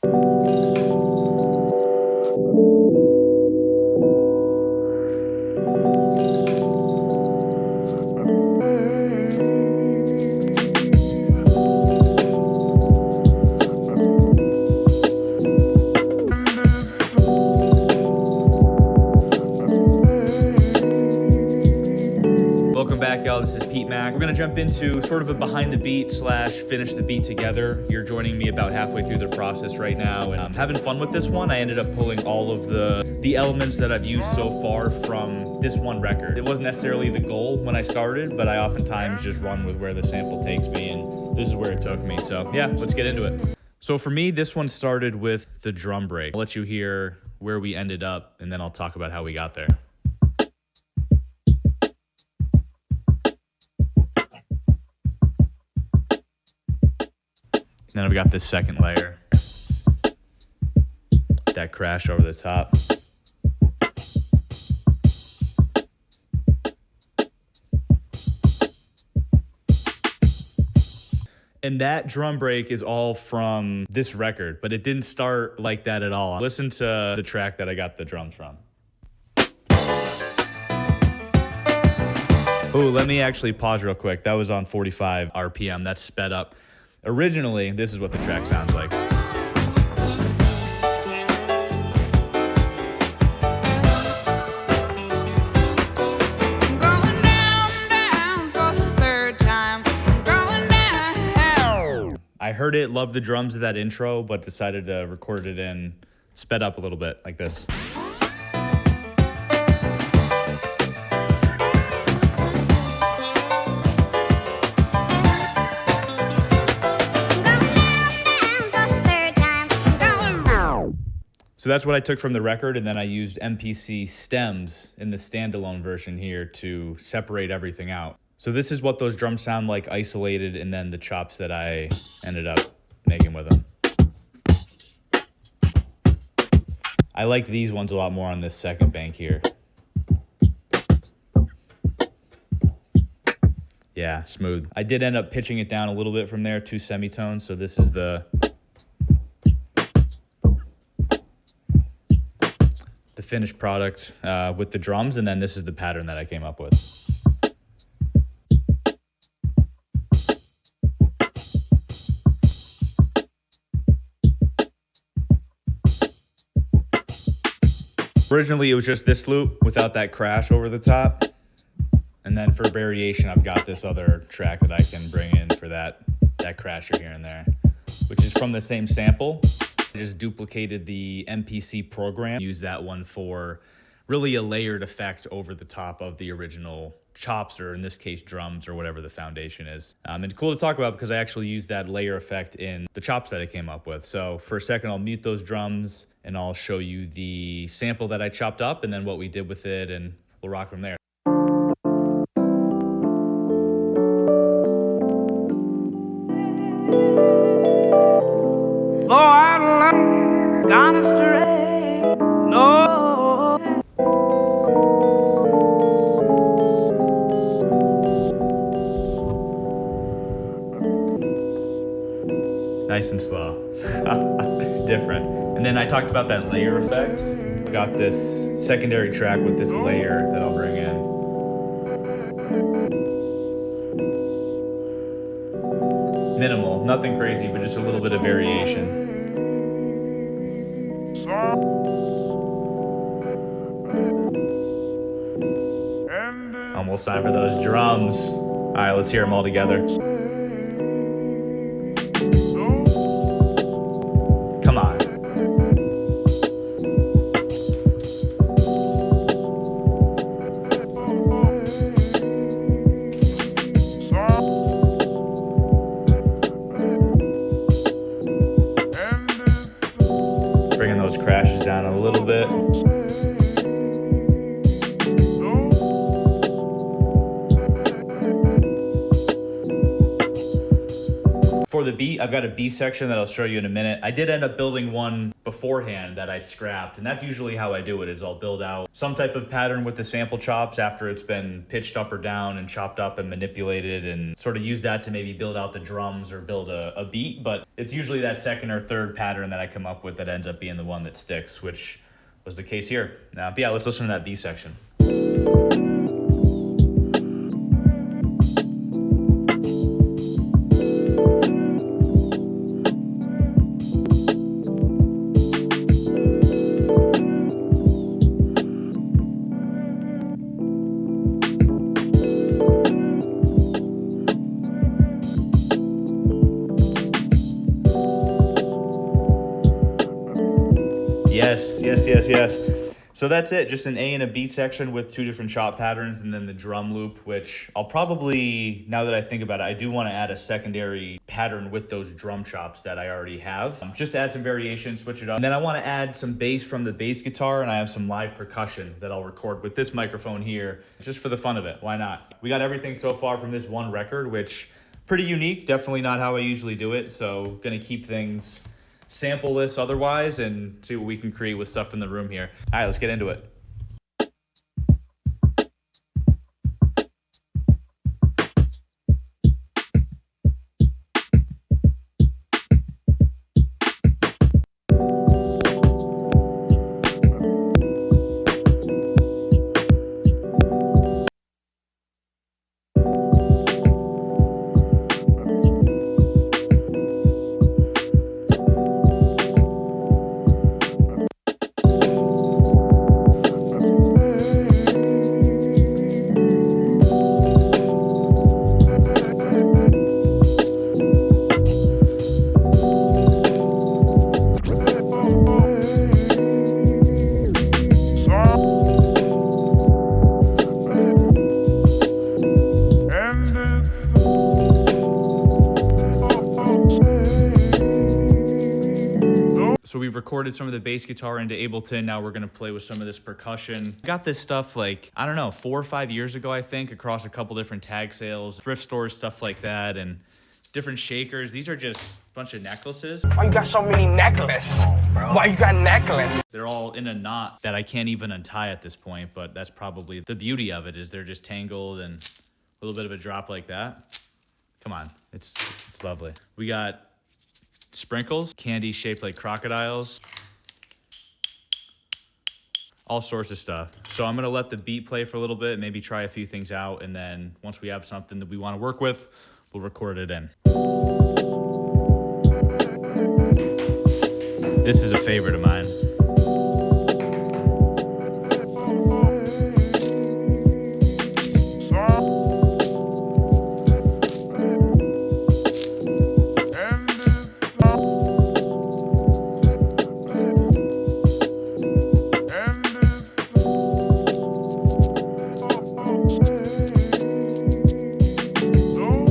Welcome back, y'all. This is Pete Mac. We're gonna jump into sort of a behind the beat slash finish the beat together. You're joining me about halfway through the process right now, and I'm having fun with this one. I ended up pulling all of the elements that I've used so far from this one record. It wasn't necessarily the goal when I started, but I oftentimes just run with where the sample takes me, and this is where it took me. So yeah, let's get into it. So for me, this one started with the drum break. I'll let you hear where we ended up, and then I'll talk about how we got there. Then I've got this second layer, that crash over the top. And that drum break is all from this record, but it didn't start like that at all. Listen to the track that I got the drums from. Oh, let me actually pause real quick. That was on 45 RPM. That's sped up. Originally, this is what the track sounds like. I heard it, loved the drums of that intro, but decided to record it in sped up a little bit, like this. So that's what I took from the record, and then I used MPC stems in the standalone version here to separate everything out. So this is what those drums sound like isolated, and then the chops that I ended up making with them. I liked these ones a lot more on this second bank here. Yeah, smooth. I did end up pitching it down a little bit from there, 2 semitones, so this is the finished product with the drums, and then this is the pattern that I came up with. Originally, it was just this loop without that crash over the top. And then for variation, I've got this other track that I can bring in for that crasher here and there, which is from the same sample. I just duplicated the MPC program, used that one for really a layered effect over the top of the original chops, or in this case, drums, or whatever the foundation is. And cool to talk about because I actually used that layer effect in the chops that I came up with. So for a second, I'll mute those drums and I'll show you the sample that I chopped up and then what we did with it, and we'll rock from there. Oh, I'm gone astray. No. Nice and slow. Different. And then I talked about that layer effect. Got this secondary track with this layer that I'll bring in. Minimal, nothing crazy, but just a little bit of variation. Almost time for those drums. All right, let's hear them all together. Come on. Bringing those crashes down a little bit. For the the beat, I've got a B section that I'll show you in a minute. I did end up building one beforehand that I scrapped, and that's usually how I do it, is I'll build out some type of pattern with the sample chops after it's been pitched up or down and chopped up and manipulated, and sort of use that to maybe build out the drums or build a beat. But it's usually that second or third pattern that I come up with that ends up being the one that sticks, which was the case here. But yeah, let's listen to that B section. Yes. So that's it, just an A and a B section with two different chop patterns, and then the drum loop, which I'll probably, now that I think about it, I do want to add a secondary pattern with those drum chops that I already have. Just to add some variation, switch it up. And then I want to add some bass from the bass guitar, and I have some live percussion that I'll record with this microphone here, just for the fun of it. Why not? We got everything so far from this one record, which pretty unique, definitely not how I usually do it. So gonna keep things sample-less otherwise and see what we can create with stuff in the room here. All right, let's get into it. So we've recorded some of the bass guitar into Ableton. Now we're gonna play with some of this percussion. Got this stuff like, I don't know, 4 or 5 years ago, I think, across a couple different tag sales, thrift stores, stuff like that, and different shakers. These are just a bunch of necklaces. Why you got so many necklaces? Why you got necklace? They're all in a knot that I can't even untie at this point, but that's probably the beauty of it, is they're just tangled and a little bit of a drop like that. Come on, it's lovely. We got sprinkles, candy shaped like crocodiles, all sorts of stuff. So I'm gonna let the beat play for a little bit, maybe try a few things out, and then once we have something that we wanna work with, we'll record it in. This is a favorite of mine.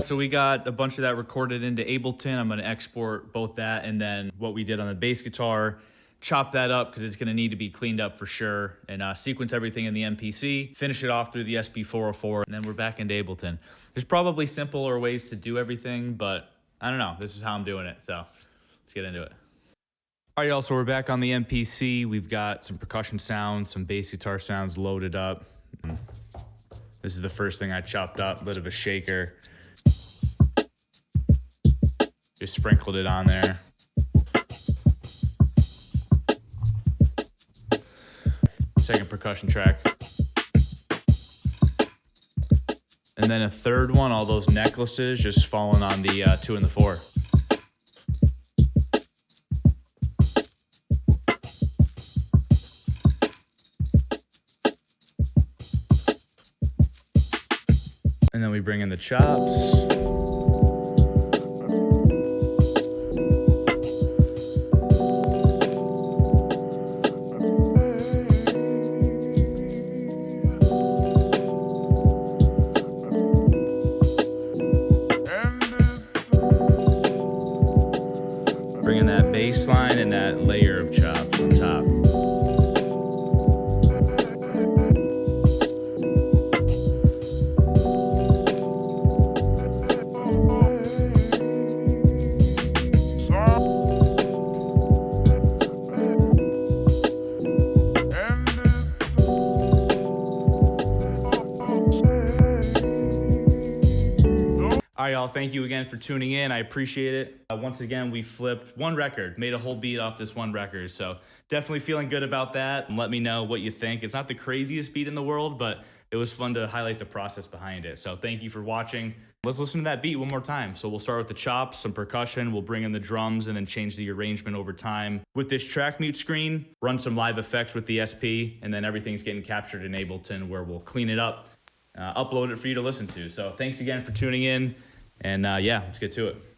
So we got a bunch of that recorded into Ableton. I'm gonna export both that and then what we did on the bass guitar, chop that up because it's gonna need to be cleaned up for sure, and sequence everything in the MPC, finish it off through the SP404, and then we're back into Ableton. There's probably simpler ways to do everything, but I don't know, this is how I'm doing it, so let's get into it. All right, y'all, so we're back on the MPC. We've got some percussion sounds, some bass guitar sounds loaded up. This is the first thing I chopped up, a bit of a shaker. Just sprinkled it on there. Second percussion track. And then a third one, all those necklaces just falling on the 2 and the 4. And then we bring in the chops. Bringing that bass line and that layer of chops on top. y'all. Thank you again for tuning in. I appreciate it. Once again, we flipped one record, made a whole beat off this one record. So definitely feeling good about that. And let me know what you think. It's not the craziest beat in the world, but it was fun to highlight the process behind it. So thank you for watching. Let's listen to that beat one more time. So we'll start with the chops, some percussion. We'll bring in the drums and then change the arrangement over time. With this track mute screen, run some live effects with the SP, and then everything's getting captured in Ableton, where we'll clean it up, upload it for you to listen to. So thanks again for tuning in, and yeah, let's get to it.